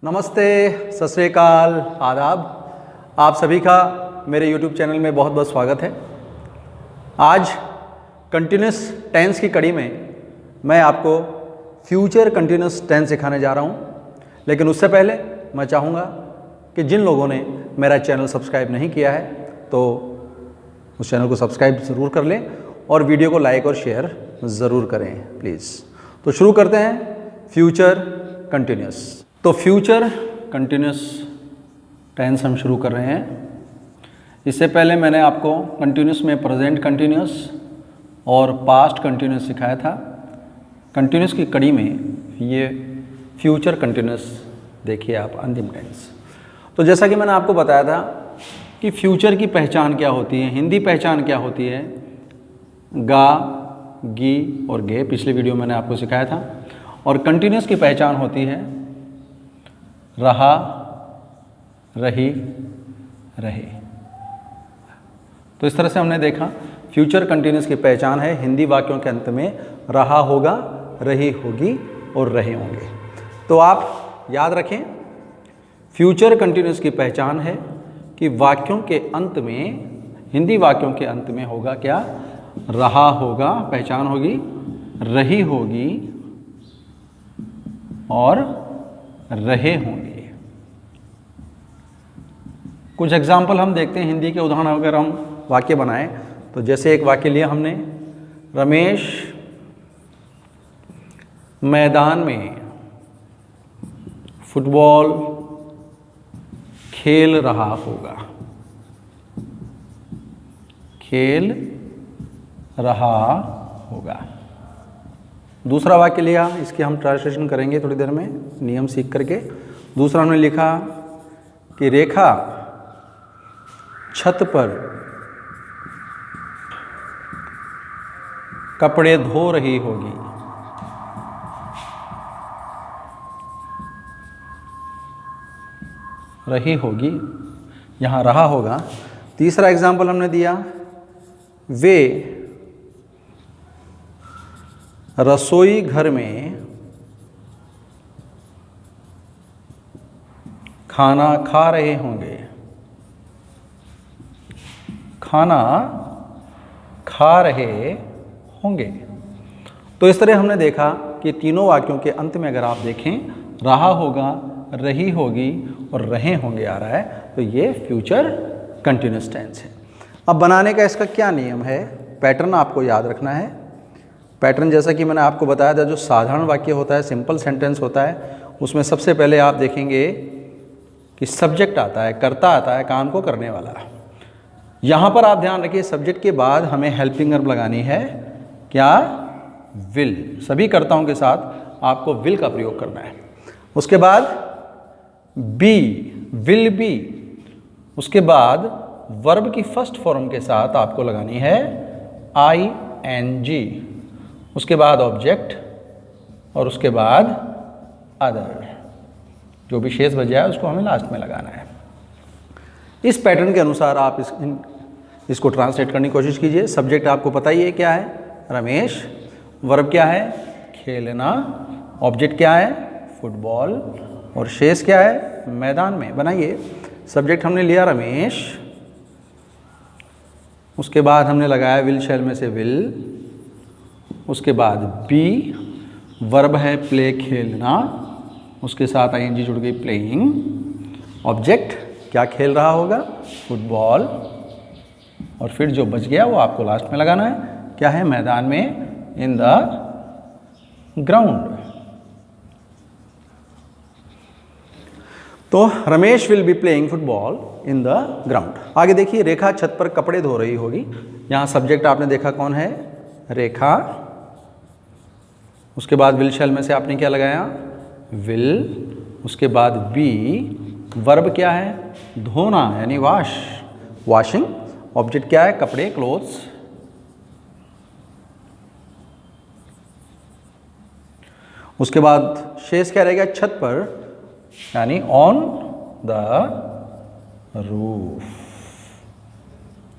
नमस्ते, सत श्री अकाल, आदाब। आप सभी का मेरे YouTube चैनल में बहुत बहुत स्वागत है। आज कंटिन्यूस टेंस की कड़ी में मैं आपको फ्यूचर कंटिन्यूस टेंस सिखाने जा रहा हूं। लेकिन उससे पहले मैं चाहूँगा कि जिन लोगों ने मेरा चैनल सब्सक्राइब नहीं किया है तो उस चैनल को सब्सक्राइब ज़रूर कर लें और वीडियो को लाइक और शेयर ज़रूर करें प्लीज़। तो शुरू करते हैं फ्यूचर कंटिन्यूस। तो फ्यूचर कंटिन्यूस टेंस हम शुरू कर रहे हैं। इससे पहले मैंने आपको कंटिन्यूस में प्रेजेंट कंटिन्यूस और पास्ट कंटिन्यूस सिखाया था। कंटिन्यूस की कड़ी में ये फ्यूचर कंटिन्यूस देखिए आप, अंतिम टेंस। तो जैसा कि मैंने आपको बताया था कि फ्यूचर की पहचान क्या होती है, हिंदी पहचान क्या होती है, गा, गी और गे, पिछले वीडियो मैंने आपको सिखाया था। और कंटिन्यूस की पहचान होती है रहा, रही, रहे। तो इस तरह से हमने देखा फ्यूचर कंटिन्यूस की पहचान है हिंदी वाक्यों के अंत में रहा होगा, रही होगी और रहे होंगे। तो आप याद रखें, फ्यूचर कंटिन्यूस की पहचान है कि वाक्यों के अंत में, हिंदी वाक्यों के अंत में होगा क्या, रहा होगा, पहचान होगी, रही होगी और रहे होंगे। कुछ एग्जाम्पल हम देखते हैं हिंदी के उदाहरण अगर हम वाक्य बनाएं तो जैसे एक वाक्य लिया हमने, रमेश मैदान में फुटबॉल खेल रहा होगा, खेल रहा होगा। दूसरा वाक्य लिया, इसके हम ट्रांसलेशन करेंगे थोड़ी देर में नियम सीख करके। दूसरा हमने लिखा कि रेखा छत पर कपड़े धो रही होगी, रही होगी, यहाँ रहा होगा। तीसरा एग्जाम्पल हमने दिया, वे रसोई घर में खाना खा रहे होंगे, खाना खा रहे होंगे। तो इस तरह हमने देखा कि तीनों वाक्यों के अंत में अगर आप देखें रहा होगा, रही होगी और रहे होंगे आ रहा है, तो ये फ्यूचर कंटिन्यूस टेंस है। अब बनाने का इसका क्या नियम है, पैटर्न आपको याद रखना है। पैटर्न जैसा कि मैंने आपको बताया था, जो साधारण वाक्य होता है, सिंपल सेंटेंस होता है, उसमें सबसे पहले आप देखेंगे कि सब्जेक्ट आता है, कर्ता आता है, काम को करने वाला। यहाँ पर आप ध्यान रखिए, सब्जेक्ट के बाद हमें हेल्पिंग वर्ब लगानी है, क्या, विल। सभी कर्ताओं के साथ आपको विल का प्रयोग करना है। उसके बाद बी, विल बी। उसके बाद वर्ब की फर्स्ट फॉर्म के साथ आपको लगानी है ING। उसके बाद ऑब्जेक्ट और उसके बाद अदर। जो भी शेष बचा है उसको हमें लास्ट में लगाना है। इस पैटर्न के अनुसार आप इसको ट्रांसलेट करने की कोशिश कीजिए। सब्जेक्ट आपको पता ही है क्या है, रमेश। वर्ब क्या है, खेलना। ऑब्जेक्ट क्या है, फुटबॉल। और शेष क्या है, मैदान में। बनाइए, सब्जेक्ट हमने लिया रमेश, उसके बाद हमने लगाया विल शैल में से विल। उसके बाद बी, वर्ब है प्ले, खेलना। उसके साथ ING जुड़ गई, प्लेइंग। ऑब्जेक्ट क्या खेल रहा होगा, फुटबॉल। और फिर जो बच गया वो आपको लास्ट में लगाना है, क्या है, मैदान में, इन द ग्राउंड। तो Ramesh will be playing football in the ground. आगे देखिए, रेखा छत पर कपड़े धो रही होगी। यहाँ सब्जेक्ट आपने देखा कौन है, रेखा। उसके बाद विल शैल में से आपने क्या लगाया, विल। उसके बाद बी, वर्ब क्या है, धोना यानी वॉश, वॉशिंग। ऑब्जेक्ट क्या है, कपड़े, क्लोथ्स। उसके बाद शेष क्या रहेगा, छत पर यानी ऑन द रूफ।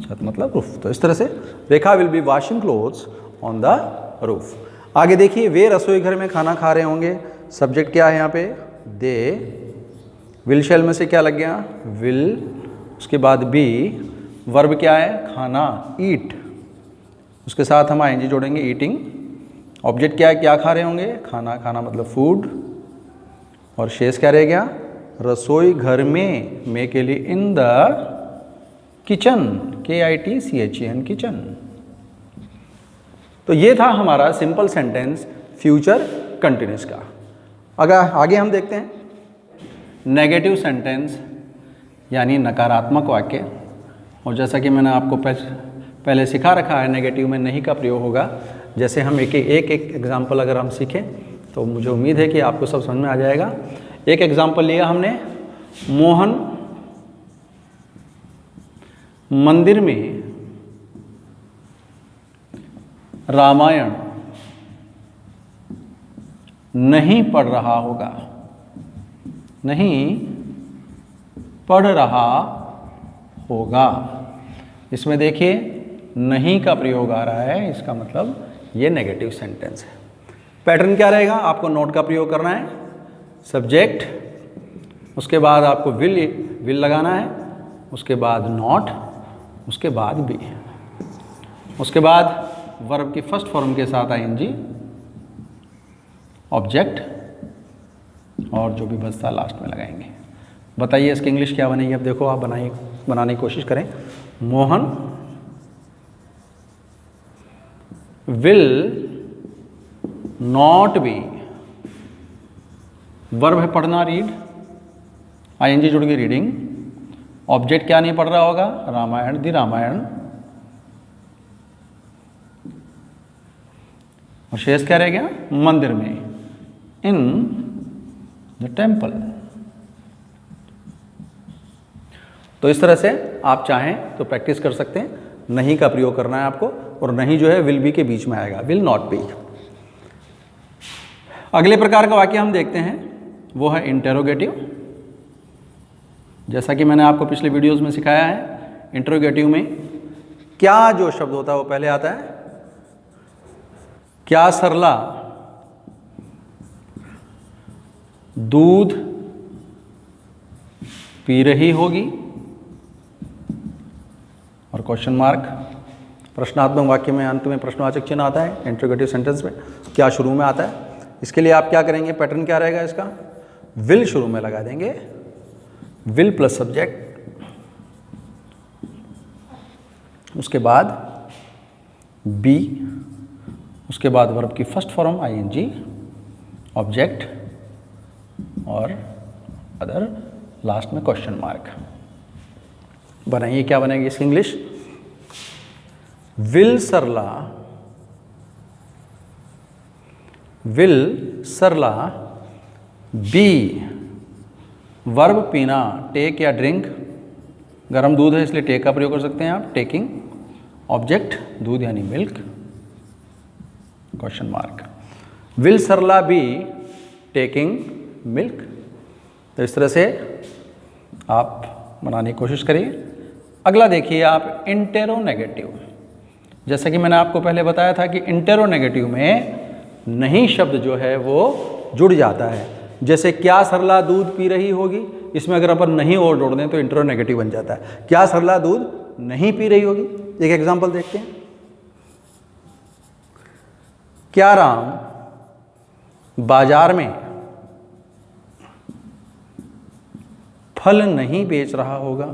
छत मतलब रूफ। तो इस तरह से Rekha will be washing clothes on the roof. आगे देखिए, वे रसोई घर में खाना खा रहे होंगे। सब्जेक्ट क्या है यहाँ पे, दे। विल शैल में से क्या लग गया, विल, उसके बाद बी, वर्ब क्या है, खाना, ईट, उसके साथ हम आईएनजी जोड़ेंगे, ईटिंग। ऑब्जेक्ट क्या है, क्या खा रहे होंगे, खाना, खाना मतलब फूड, और शेष क्या रह गया, रसोई घर में के लिए in the kitchen, KITCHEN, kitchen. तो ये था हमारा सिंपल सेंटेंस फ्यूचर कंटिन्यूस का। अगर आगे हम देखते हैं नेगेटिव सेंटेंस यानी नकारात्मक वाक्य। और जैसा कि मैंने आपको पहले सिखा रखा है, नेगेटिव में नहीं का प्रयोग होगा। जैसे हम एक एग्जाम्पल अगर हम सीखें तो मुझे उम्मीद है कि आपको सब समझ में आ जाएगा। एक एग्जाम्पल लिया हमने, मोहन मंदिर में रामायण नहीं पढ़ रहा होगा, नहीं पढ़ रहा होगा। इसमें देखिए नहीं का प्रयोग आ रहा है, इसका मतलब ये नेगेटिव सेंटेंस है। पैटर्न क्या रहेगा, आपको नोट का प्रयोग करना है, सब्जेक्ट, उसके बाद आपको विल लगाना है, उसके बाद नॉट, उसके बाद बी, उसके बाद वर्ब की फर्स्ट फॉर्म के साथ आईएनजी, ऑब्जेक्ट, और जो भी बचता लास्ट में लगाएंगे। बताइए इसकी इंग्लिश क्या बनेगी। अब देखो आप बनाने की कोशिश करें। Mohan will not be, verb है पढ़ना, रीड, आईएनजी जुड़ गई, रीडिंग। ऑब्जेक्ट क्या नहीं पढ़ रहा होगा, रामायण, दी रामायण, और शेष क्या रह गया, मंदिर में, इन द टेम्पल। तो इस तरह से आप चाहें तो प्रैक्टिस कर सकते हैं। नहीं का प्रयोग करना है आपको, और नहीं जो है विल बी के बीच में आएगा, विल नॉट बी। अगले प्रकार का वाक्य हम देखते हैं, वो है इंटेरोगेटिव। जैसा कि मैंने आपको पिछले वीडियोस में सिखाया है, इंटेरोगेटिव में क्या जो शब्द होता है वो पहले आता है। क्या सरला दूध पी रही होगी, और क्वेश्चन मार्क। प्रश्नात्मक वाक्य में अंत में प्रश्नवाचक चिन्ह आता है, इंटेरोगेटिव सेंटेंस में क्या शुरू में आता है। इसके लिए आप क्या करेंगे, पैटर्न क्या रहेगा इसका, विल शुरू में लगा देंगे, विल प्लस सब्जेक्ट, उसके बाद बी, उसके बाद वर्ब की फर्स्ट फॉर्म आईएनजी, ऑब्जेक्ट, और अदर, लास्ट में क्वेश्चन मार्क। बनाइए क्या बनेगी इसकी English. Will Sarla be, verb पीना, टेक या ड्रिंक, गर्म दूध है इसलिए टेक का प्रयोग कर सकते हैं आप, टेकिंग, ऑब्जेक्ट दूध यानी milk, question mark. Will Sarla be taking milk. तो इस तरह से आप बनाने की कोशिश करिए। अगला देखिए आप, इंटेरोनेगेटिव। जैसा कि मैंने आपको पहले बताया था कि इंटेरोनेगेटिव में नहीं शब्द जो है वो जुड़ जाता है। जैसे क्या सरला दूध पी रही होगी, इसमें अगर अपन नहीं और जोड़ दें तो इंटेरोनेगेटिव बन जाता है। क्या सरला दूध नहीं पी रही होगी। एक एग्जांपल देखते हैं। क्या राम बाजार में फल नहीं बेच रहा होगा।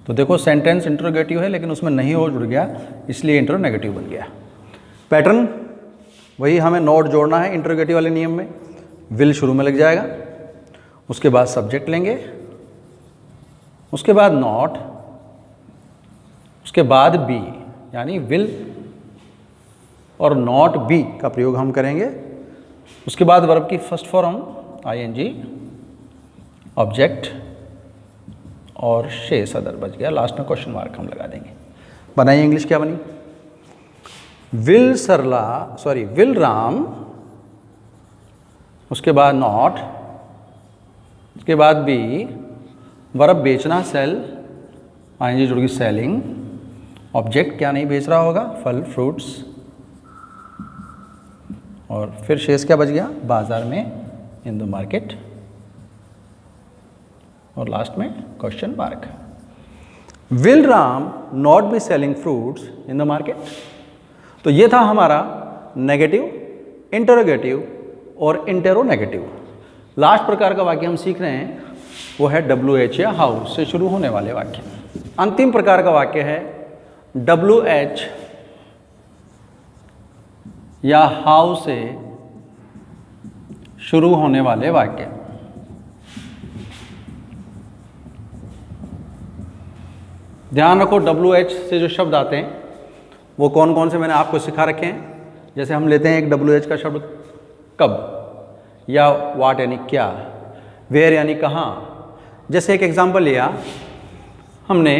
तो देखो सेंटेंस इंटरोगेटिव है लेकिन उसमें नहीं और जुड़ गया, इसलिए इंटरोनेगेटिव बन गया। पैटर्न वही, हमें नोट जोड़ना है इंटरोगेटिव वाले नियम में। विल शुरू में लग जाएगा, उसके बाद सब्जेक्ट लेंगे, उसके बाद नॉट, उसके बाद बी, यानी विल और नॉट बी का प्रयोग हम करेंगे। उसके बाद वर्ब की फर्स्ट फॉर्म आईएनजी, ऑब्जेक्ट और शेष अदर बच गया। लास्ट में क्वेश्चन मार्क हम लगा देंगे। बनाइए इंग्लिश क्या बनी। विल राम, उसके बाद नॉट, उसके बाद बी, वर्ब बेचना सेल, आईएनजी जुड़ गई सेलिंग, ऑब्जेक्ट क्या नहीं बेच रहा होगा, फल फ्रूट्स, और फिर शेष क्या बच गया, बाजार में, इन द मार्केट, और लास्ट में question mark. Will Ram not be selling fruits in the market. तो ये था हमारा नेगेटिव, इंटरोगेटिव और इंटेरोनेगेटिव। लास्ट प्रकार का वाक्य हम सीख रहे हैं वो है WH या हाउ से शुरू होने वाले वाक्य। अंतिम प्रकार का वाक्य है WH या हाउ से शुरू होने वाले वाक्य। ध्यान रखो WH से जो शब्द आते हैं वो कौन कौन से मैंने आपको सिखा रखे हैं। जैसे हम लेते हैं एक WH का शब्द कब, या वाट यानी क्या, वेयर यानी कहाँ। जैसे एक एग्जांपल लिया हमने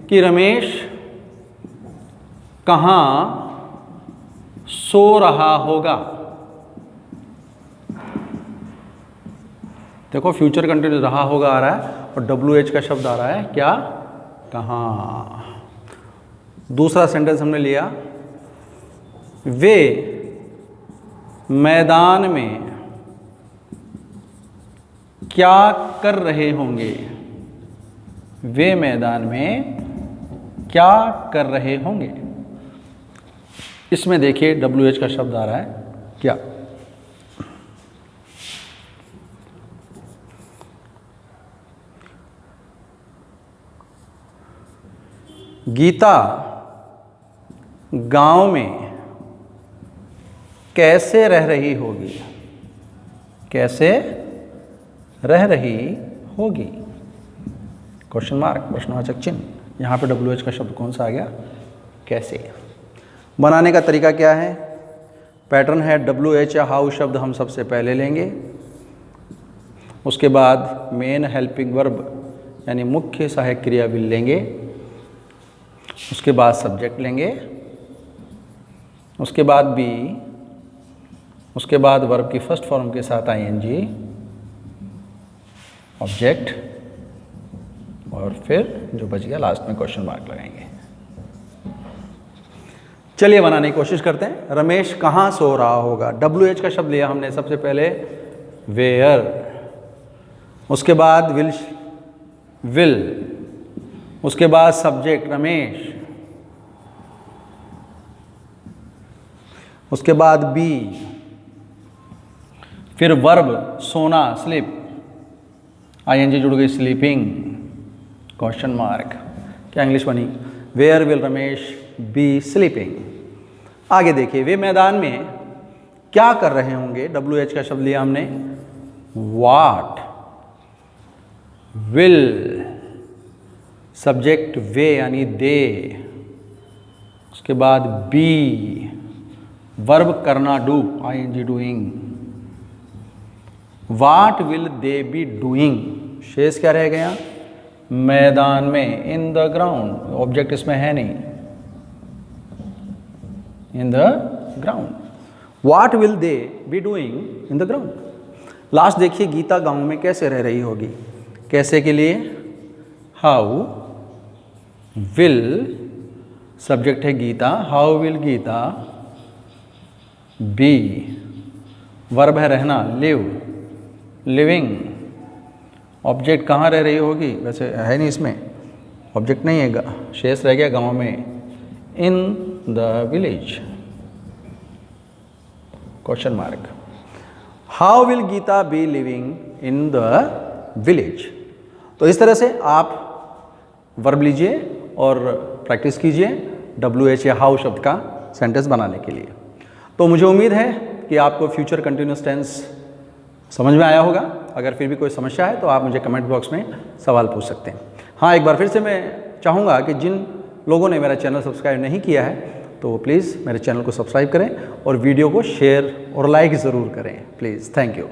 कि रमेश कहाँ सो रहा होगा। देखो फ्यूचर कंटिन्यूस रहा होगा आ रहा है और WH का शब्द आ रहा है क्या, कहाँ। दूसरा सेंटेंस हमने लिया, वे मैदान में क्या कर रहे होंगे। वे मैदान में क्या कर रहे होंगे। इसमें देखिए WH का शब्द आ रहा है क्या। गीता गांव में कैसे रह रही होगी। कैसे रह रही होगी, क्वेश्चन मार्क, प्रश्नवाचक चिन्ह। यहाँ पे WH का शब्द कौन सा आ गया, कैसे। बनाने का तरीका क्या है, पैटर्न है WH या हाउ शब्द हम सबसे पहले लेंगे, उसके बाद मेन हेल्पिंग वर्ब यानी मुख्य सहायक क्रिया भी लेंगे, उसके बाद सब्जेक्ट लेंगे, उसके बाद बी, उसके बाद वर्ब की फर्स्ट फॉर्म के साथ ING, ऑब्जेक्ट, और फिर जो बच गया लास्ट में क्वेश्चन मार्क लगाएंगे। चलिए बनाने की कोशिश करते हैं। रमेश कहाँ सो रहा होगा। WH का शब्द लिया हमने सबसे पहले वेयर, उसके बाद विल, उसके बाद सब्जेक्ट रमेश, उसके बाद बी, फिर वर्ब सोना स्लीप, ING जुड़ गई स्लीपिंग, क्वेश्चन मार्क। क्या इंग्लिश बनी, where will Ramesh be sleeping. आगे देखिए, वे मैदान में क्या कर रहे होंगे। WH का शब्द लिया हमने वाट, विल, सब्जेक्ट वे यानी दे, उसके बाद बी, वर्ब करना do, ING doing, what will they be doing. शेष क्या रह गया, मैदान में, इन द ग्राउंड, ऑब्जेक्ट इसमें है नहीं, इन the ground. What will they be doing in the ground. Last देखिए, गीता गांव में कैसे रह रही होगी। कैसे के लिए हाउ विल, सब्जेक्ट है Geeta, how will Geeta be, verb है रहना लिव, लिविंग, ऑब्जेक्ट कहाँ रह रही होगी, वैसे है नहीं इसमें, ऑब्जेक्ट नहीं है, शेष रह गया गांव में, in the village, question mark. How will Geeta be living in the village. तो इस तरह से आप वर्ब लीजिए और प्रैक्टिस कीजिए WH या हाउ शब्द का सेंटेंस बनाने के लिए। तो मुझे उम्मीद है कि आपको फ्यूचर कंटिन्यूस टेंस समझ में आया होगा। अगर फिर भी कोई समस्या है तो आप मुझे कमेंट बॉक्स में सवाल पूछ सकते हैं। हाँ, एक बार फिर से मैं चाहूँगा कि जिन लोगों ने मेरा चैनल सब्सक्राइब नहीं किया है तो प्लीज़ मेरे चैनल को सब्सक्राइब करें और वीडियो को शेयर और लाइक ज़रूर करें प्लीज़। Thank you.